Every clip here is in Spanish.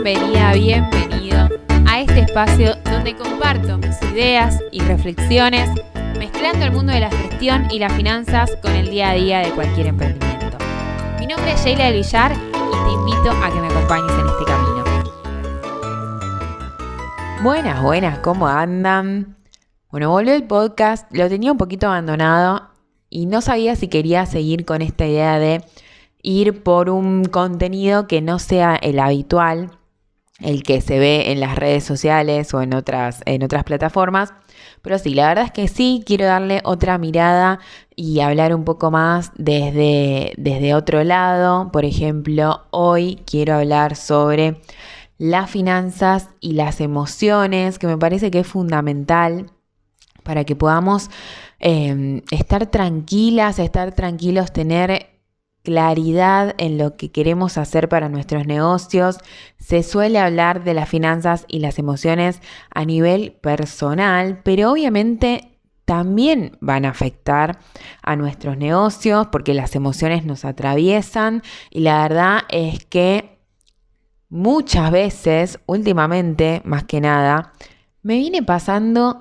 Bienvenido a este espacio donde comparto mis ideas y reflexiones mezclando el mundo de la gestión y las finanzas con el día a día de cualquier emprendimiento. Mi nombre es Sheila del Villar y te invito a que me acompañes en este camino. Buenas, ¿cómo andan? Bueno, volvió el podcast, lo tenía un poquito abandonado y no sabía si quería seguir con esta idea de ir por un contenido que no sea el habitual, el que se ve en las redes sociales o en otras plataformas. Pero sí, la verdad es que sí, quiero darle otra mirada y hablar un poco más desde otro lado. Por ejemplo, hoy quiero hablar sobre las finanzas y las emociones, que me parece que es fundamental para que podamos estar tranquilos, tener claridad en lo que queremos hacer para nuestros negocios. Se suele hablar de las finanzas y las emociones a nivel personal, pero obviamente también van a afectar a nuestros negocios porque las emociones nos atraviesan y la verdad es que muchas veces, últimamente, más que nada, me viene pasando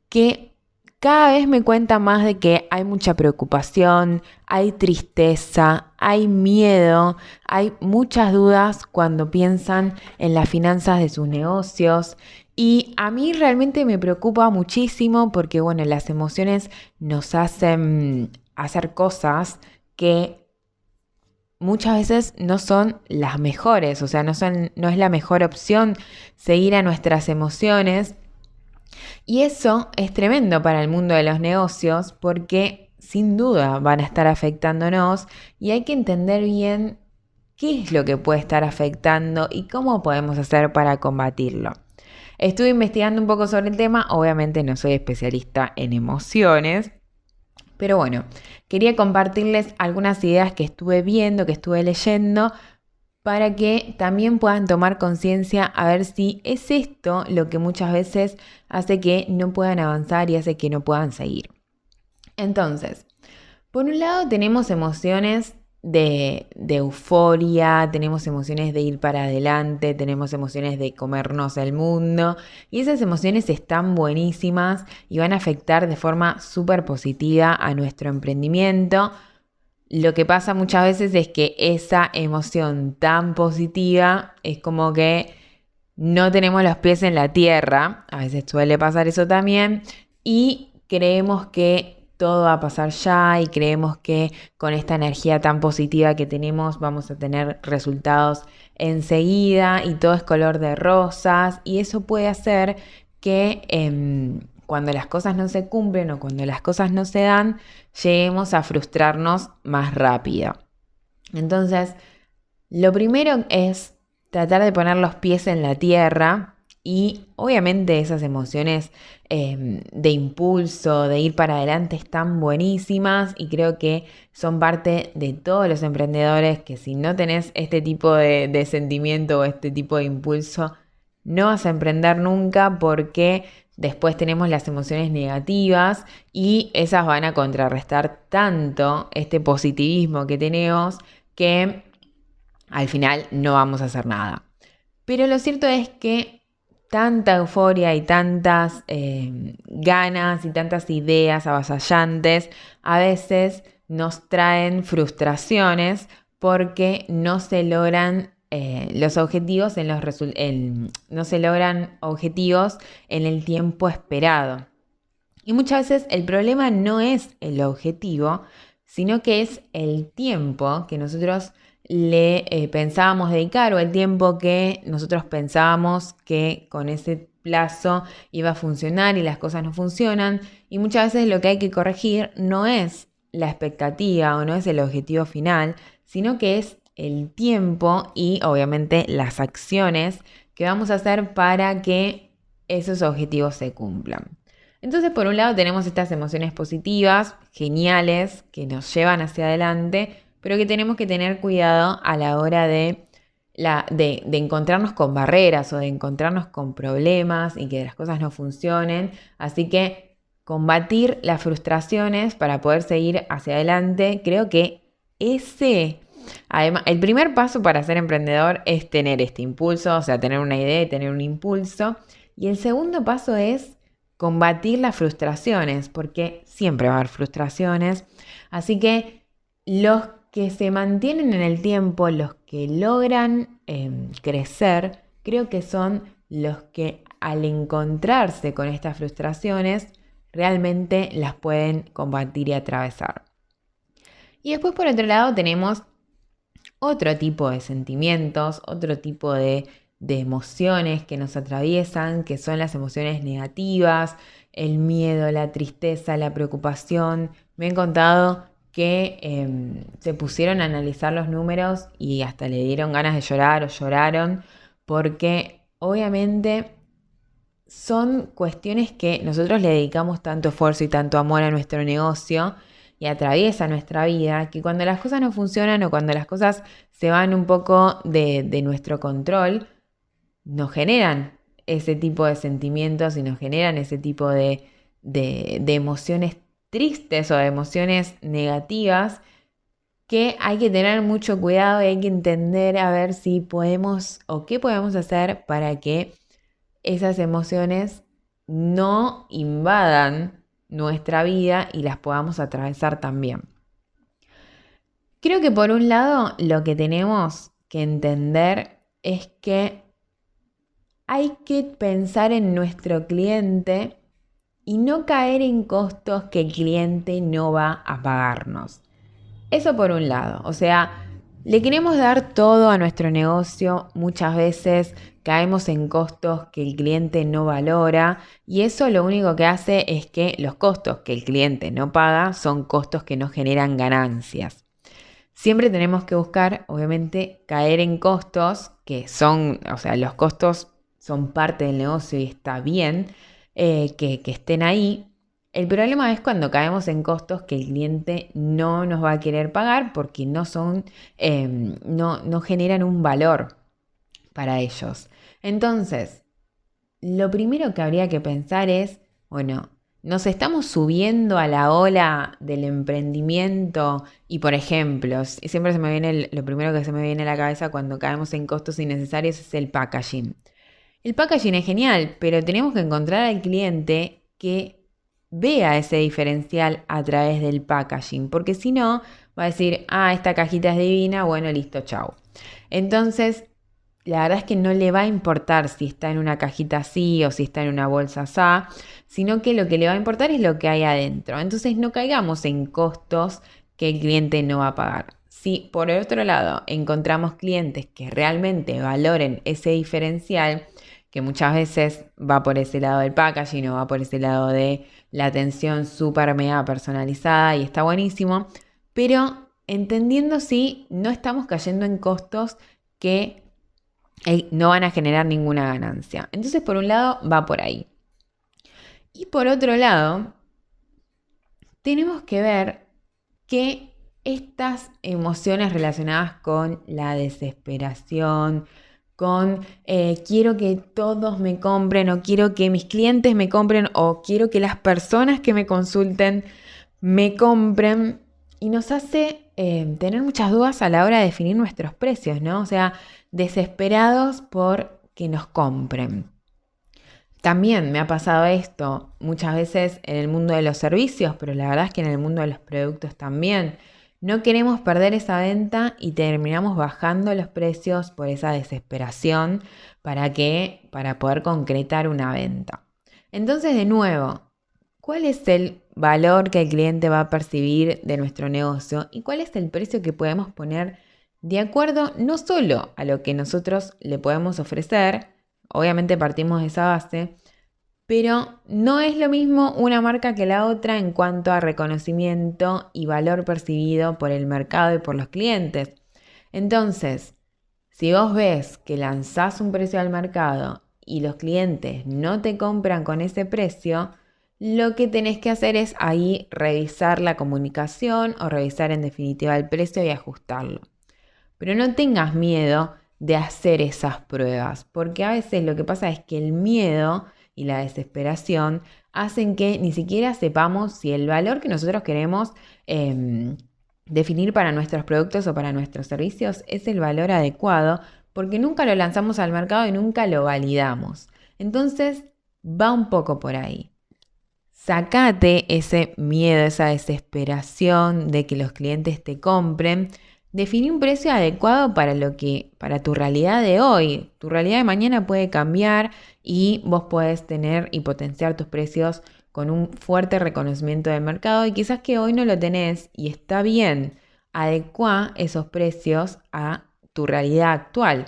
que cada vez me cuenta más de que hay mucha preocupación, hay tristeza, hay miedo, hay muchas dudas cuando piensan en las finanzas de sus negocios. Y a mí realmente me preocupa muchísimo porque, bueno, las emociones nos hacen hacer cosas que muchas veces no son las mejores, o sea, no es la mejor opción seguir a nuestras emociones. Y eso es tremendo para el mundo de los negocios porque sin duda van a estar afectándonos y hay que entender bien qué es lo que puede estar afectando y cómo podemos hacer para combatirlo. Estuve investigando un poco sobre el tema, obviamente no soy especialista en emociones, pero bueno, quería compartirles algunas ideas que estuve viendo, que estuve leyendo, para que también puedan tomar conciencia a ver si es esto lo que muchas veces hace que no puedan avanzar y hace que no puedan seguir. Entonces, por un lado tenemos emociones de euforia, tenemos emociones de ir para adelante, tenemos emociones de comernos el mundo y esas emociones están buenísimas y van a afectar de forma súper positiva a nuestro emprendimiento. Lo que pasa muchas veces es que esa emoción tan positiva es como que no tenemos los pies en la tierra, a veces suele pasar eso también, y creemos que todo va a pasar ya y creemos que con esta energía tan positiva que tenemos vamos a tener resultados enseguida y todo es color de rosas y eso puede hacer que cuando las cosas no se cumplen o cuando las cosas no se dan, lleguemos a frustrarnos más rápido. Entonces, lo primero es tratar de poner los pies en la tierra y obviamente esas emociones de impulso, de ir para adelante están buenísimas y creo que son parte de todos los emprendedores que si no tenés este tipo de sentimiento o este tipo de impulso, no vas a emprender nunca porque después tenemos las emociones negativas y esas van a contrarrestar tanto este positivismo que tenemos que al final no vamos a hacer nada. Pero lo cierto es que tanta euforia y tantas ganas y tantas ideas avasallantes a veces nos traen frustraciones porque no se logran los objetivos no se logran objetivos en el tiempo esperado. Y muchas veces el problema no es el objetivo, sino que es el tiempo que nosotros le pensábamos dedicar o el tiempo que nosotros pensábamos que con ese plazo iba a funcionar y las cosas no funcionan. Y muchas veces lo que hay que corregir no es la expectativa o no es el objetivo final, sino que es el tiempo y obviamente las acciones que vamos a hacer para que esos objetivos se cumplan. Entonces, por un lado tenemos estas emociones positivas, geniales, que nos llevan hacia adelante, pero que tenemos que tener cuidado a la hora de encontrarnos con barreras o de encontrarnos con problemas y que las cosas no funcionen. Así que combatir las frustraciones para poder seguir hacia adelante, creo que ese Además, el primer paso para ser emprendedor es tener este impulso, o sea, tener una idea y tener un impulso. Y el segundo paso es combatir las frustraciones, porque siempre va a haber frustraciones. Así que los que se mantienen en el tiempo, los que logran crecer, creo que son los que al encontrarse con estas frustraciones realmente las pueden combatir y atravesar. Y después por otro lado tenemos otro tipo de sentimientos, otro tipo de emociones que nos atraviesan, que son las emociones negativas, el miedo, la tristeza, la preocupación. Me han contado que se pusieron a analizar los números y hasta le dieron ganas de llorar o lloraron, porque obviamente son cuestiones que nosotros le dedicamos tanto esfuerzo y tanto amor a nuestro negocio y atraviesa nuestra vida, que cuando las cosas no funcionan o cuando las cosas se van un poco de nuestro control, nos generan ese tipo de sentimientos y nos generan ese tipo de emociones tristes o de emociones negativas que hay que tener mucho cuidado y hay que entender a ver si podemos o qué podemos hacer para que esas emociones no invadan nuestra vida y las podamos atravesar también. Creo que por un lado lo que tenemos que entender es que hay que pensar en nuestro cliente y no caer en costos que el cliente no va a pagarnos. Eso por un lado, o sea, le queremos dar todo a nuestro negocio, muchas veces caemos en costos que el cliente no valora y eso lo único que hace es que los costos que el cliente no paga son costos que no generan ganancias. Siempre tenemos que buscar, obviamente, caer en costos que son, o sea, los costos son parte del negocio y está bien que estén ahí. El problema es cuando caemos en costos que el cliente no nos va a querer pagar porque no son, no generan un valor para ellos. Entonces, lo primero que habría que pensar es, bueno, nos estamos subiendo a la ola del emprendimiento y, por ejemplo, siempre se me viene lo primero que se me viene a la cabeza cuando caemos en costos innecesarios es el packaging. El packaging es genial, pero tenemos que encontrar al cliente que vea ese diferencial a través del packaging, porque si no, va a decir, esta cajita es divina, bueno, listo, chau. Entonces, la verdad es que no le va a importar si está en una cajita así o si está en una bolsa así, sino que lo que le va a importar es lo que hay adentro. Entonces, no caigamos en costos que el cliente no va a pagar. Si por el otro lado encontramos clientes que realmente valoren ese diferencial, que muchas veces va por ese lado del packaging o va por ese lado de la atención súper mega personalizada y está buenísimo, pero entendiendo si no estamos cayendo en costos que no van a generar ninguna ganancia. Entonces, por un lado, va por ahí. Y por otro lado, tenemos que ver que estas emociones relacionadas con la desesperación, con quiero que todos me compren o quiero que mis clientes me compren o quiero que las personas que me consulten me compren y nos hace tener muchas dudas a la hora de definir nuestros precios, ¿no? O sea, desesperados por que nos compren. También me ha pasado esto muchas veces en el mundo de los servicios, pero la verdad es que en el mundo de los productos también. No queremos perder esa venta y terminamos bajando los precios por esa desesperación para poder concretar una venta. Entonces, de nuevo, ¿cuál es el valor que el cliente va a percibir de nuestro negocio y cuál es el precio que podemos poner de acuerdo no solo a lo que nosotros le podemos ofrecer? Obviamente partimos de esa base, pero no es lo mismo una marca que la otra en cuanto a reconocimiento y valor percibido por el mercado y por los clientes. Entonces, si vos ves que lanzás un precio al mercado y los clientes no te compran con ese precio, lo que tenés que hacer es ahí revisar la comunicación o revisar en definitiva el precio y ajustarlo. Pero no tengas miedo de hacer esas pruebas, porque a veces lo que pasa es que el miedo y la desesperación hacen que ni siquiera sepamos si el valor que nosotros queremos definir para nuestros productos o para nuestros servicios es el valor adecuado, porque nunca lo lanzamos al mercado y nunca lo validamos. Entonces, va un poco por ahí. Sacate ese miedo, esa desesperación de que los clientes te compren. Definí un precio adecuado para tu realidad de hoy. Tu realidad de mañana puede cambiar y vos podés tener y potenciar tus precios con un fuerte reconocimiento del mercado y quizás que hoy no lo tenés y está bien. Adecua esos precios a tu realidad actual.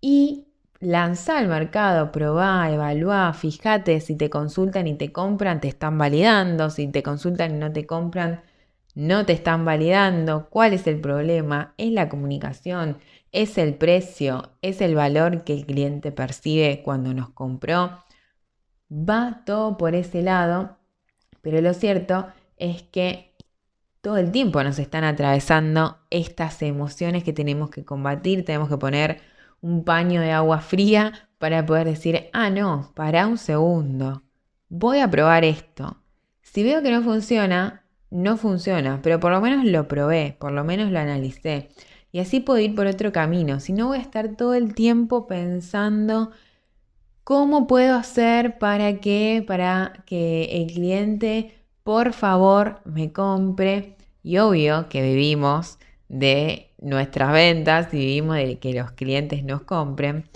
Y lanzá al mercado, probá, evaluá, fíjate si te consultan y te compran, te están validando, si te consultan y no te compran, no te están validando. ¿Cuál es el problema? ¿Es la comunicación? ¿Es el precio? ¿Es el valor que el cliente percibe cuando nos compró? Va todo por ese lado, pero lo cierto es que todo el tiempo nos están atravesando estas emociones que tenemos que combatir, tenemos que poner un paño de agua fría para poder decir, no, para un segundo, voy a probar esto. Si veo que no funciona, no funciona, pero por lo menos lo probé, por lo menos lo analicé. Y así puedo ir por otro camino, si no voy a estar todo el tiempo pensando cómo puedo hacer para que el cliente, por favor, me compre. Y obvio que vivimos de nuestras ventas y vivimos de que los clientes nos compren.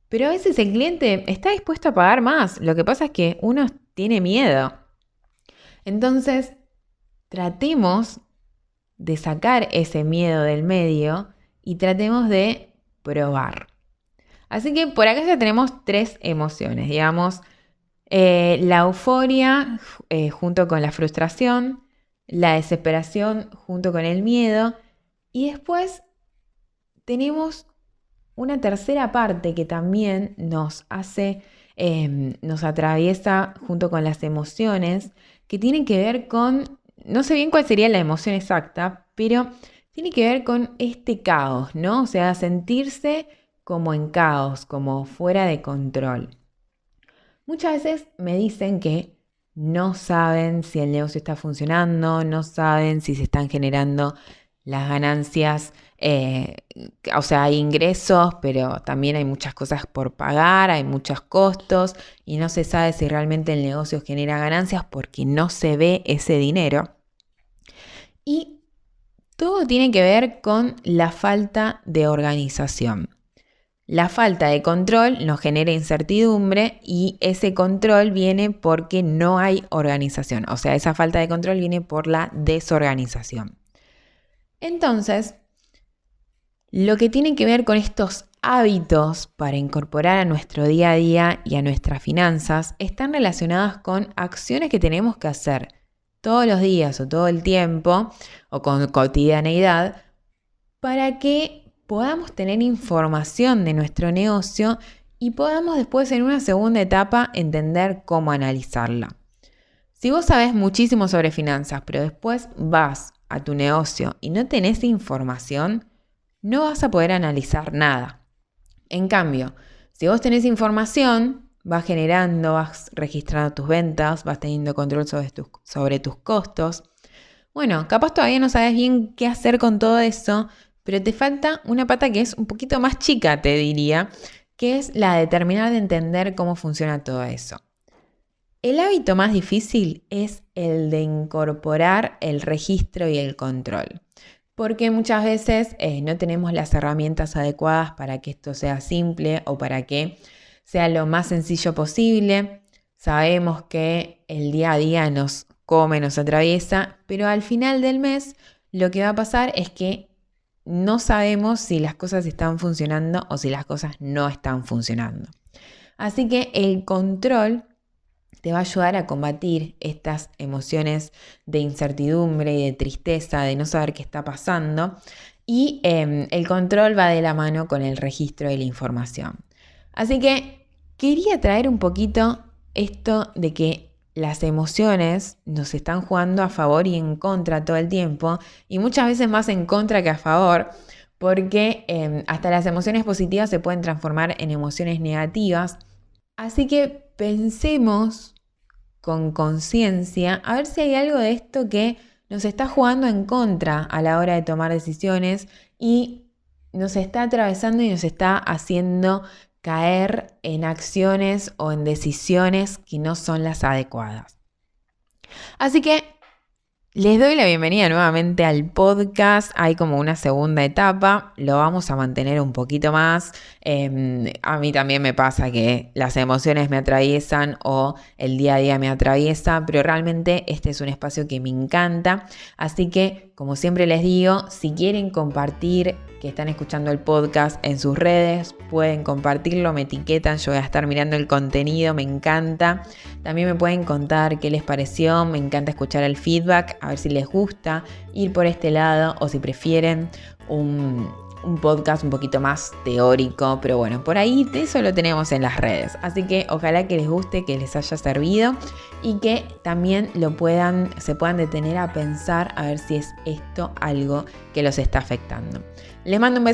Pero a veces el cliente está dispuesto a pagar más. Lo que pasa es que uno tiene miedo. Entonces, tratemos de sacar ese miedo del medio y tratemos de probar. Así que por acá ya tenemos 3 emociones, digamos, la euforia junto con la frustración, la desesperación junto con el miedo y después tenemos una tercera parte que también nos atraviesa junto con las emociones, que tienen que ver con, no sé bien cuál sería la emoción exacta, pero tiene que ver con este caos, ¿no? O sea, sentirse como en caos, como fuera de control. Muchas veces me dicen que no saben si el negocio está funcionando, no saben si se están generando las ganancias, o sea, hay ingresos, pero también hay muchas cosas por pagar, hay muchos costos y no se sabe si realmente el negocio genera ganancias porque no se ve ese dinero. Y todo tiene que ver con la falta de organización. La falta de control nos genera incertidumbre y ese control viene porque no hay organización. O sea, esa falta de control viene por la desorganización. Entonces, lo que tiene que ver con estos hábitos para incorporar a nuestro día a día y a nuestras finanzas están relacionadas con acciones que tenemos que hacer todos los días o todo el tiempo o con cotidianeidad para que podamos tener información de nuestro negocio y podamos después en una segunda etapa entender cómo analizarla. Si vos sabés muchísimo sobre finanzas, pero después vas a tu negocio y no tenés información, no vas a poder analizar nada. En cambio, si vos tenés información, vas generando, vas registrando tus ventas, vas teniendo control sobre tus costos. Bueno, capaz todavía no sabes bien qué hacer con todo eso, pero te falta una pata que es un poquito más chica, te diría, que es la de terminar de entender cómo funciona todo eso. El hábito más difícil es el de incorporar el registro y el control, porque muchas veces no tenemos las herramientas adecuadas para que esto sea simple o para que sea lo más sencillo posible. Sabemos que el día a día nos come, nos atraviesa, pero al final del mes lo que va a pasar es que no sabemos si las cosas están funcionando o si las cosas no están funcionando. Así que el control te va a ayudar a combatir estas emociones de incertidumbre y de tristeza, de no saber qué está pasando. Y el control va de la mano con el registro de la información. Así que quería traer un poquito esto de que las emociones nos están jugando a favor y en contra todo el tiempo, y muchas veces más en contra que a favor, porque hasta las emociones positivas se pueden transformar en emociones negativas. Así que pensemos con conciencia a ver si hay algo de esto que nos está jugando en contra a la hora de tomar decisiones y nos está atravesando y nos está haciendo caer en acciones o en decisiones que no son las adecuadas. Así que les doy la bienvenida nuevamente al podcast. Hay como una segunda etapa, lo vamos a mantener un poquito más. A mí también me pasa que las emociones me atraviesan o el día a día me atraviesa, pero realmente este es un espacio que me encanta. Así que, como siempre les digo, si quieren compartir que están escuchando el podcast en sus redes, pueden compartirlo, me etiquetan, yo voy a estar mirando el contenido, me encanta. También me pueden contar qué les pareció, me encanta escuchar el feedback, a ver si les gusta ir por este lado o si prefieren un podcast un poquito más teórico, pero bueno, por ahí eso lo tenemos en las redes. Así que ojalá que les guste, que les haya servido y que también se puedan detener a pensar a ver si es esto algo que los está afectando. Les mando un beso.